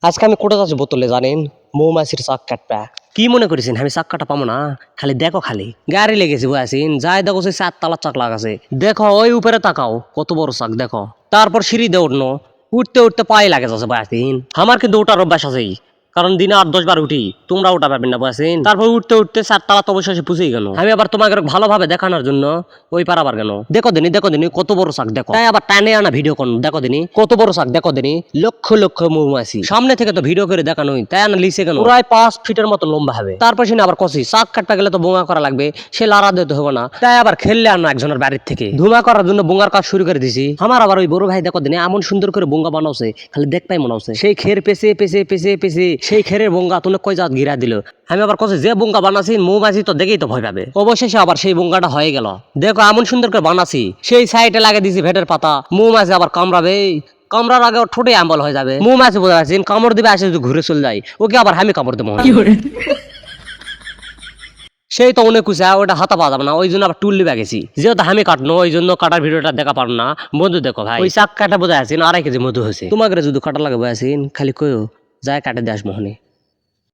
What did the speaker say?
আজকে আমি কোটা যাচ্ছি বোতলে জানেন মৌমাছির চাক কাটপা কি মনে করেছেন আমি চাক কাটা পাবো না খালি দেখো খালি গাড়ি লেগেছি বয়াসিন যাই দেখো সেই 4 তলার চাক লাগাছে দেখো ওই উপরে তাকাও কত বড় চাক দেখো তারপর সিঁড়ি দিয়ে উঠনো উঠতে উঠতে পায়ে লাগে যাচ্ছে বয়াসিন আমার কিন্তু ওটার অভ্যাস আছেই কারণ দিনে 8-10 বার উঠি তোমরা ওটা পারবেন না বয়াসিন তারপর উঠতে উঠতে 4 তলা তো অবশ্যই পুষেই গেল আমি আবার তোমাকে ভালোভাবে দেখানোর জন্য ওই পার আবার গেল দেখো দিনি কত বড় চাক দেখো তাই আবার টানে আনা ভিডিও কোন দেখো দিনি কত বড় চাক দেখো দিনি লক্ষ লক্ষ মৌমাছি সামনে থেকে তো ভিডিও করে দেখানোই তাই আনা লিসে কেন প্রায় 5 ফিটের মতো লম্বা হবে তারপর সে আবার কষি চাক কাটতে গেলে তো বোঙা করা লাগবে সে লারা দিতে হবে না তাই আবার খেললে আনা একজনের বাড়ির থেকে ধুমা করার জন্য বোঙার কাজ শুরু করে দিছি আমার আবার ওই বড় ভাই দেখো দিনি এমন সুন্দর করে বোঙা বানাওছে খালি দেখতেই মনে হচ্ছে সেই খের পেছে পেছে পেছে পেছে সেই খেরের বোঙা তুমি কই জাত গিরা দিল আমি আবার কষি যে বোঙা বানাছি মৌমাছি তো দেখেই তো ভয় পাবে অবশেষে আবার সেই বোঙাটা হয়ে গেল দেখো এমন সুন্দর করে বানাছি সেই সাইডে লাগিয়ে দিছি ভেটের পাতা মৌমাছি আবার কামড়াবে কামড়ার আগে ওর ঠোঁটে আম্বল হয়ে যাবে মৌমাছি বোঝা যাচ্ছে কামড় দিবে আসে যদি ঘুরে চলে যায় ওকে আবার আমি কামড় দেবো সেই তো অনেক কুচা ওটা হাতা পাওয়া যাবে না ওই জন্য আবার টুল লিবা গেছি যেহেতু আমি কাটনো ওই জন্য কাটার ভিডিওটা দেখা পারো না মধু দেখো ভাই ওই চাক কাটা বোঝা আছেন 2.5 কেজি মধু হয়েছে তোমাকে যদি কাটা লাগে বোঝা আছেন খালি কয়ো যায় কাটে দেশ মোহনে।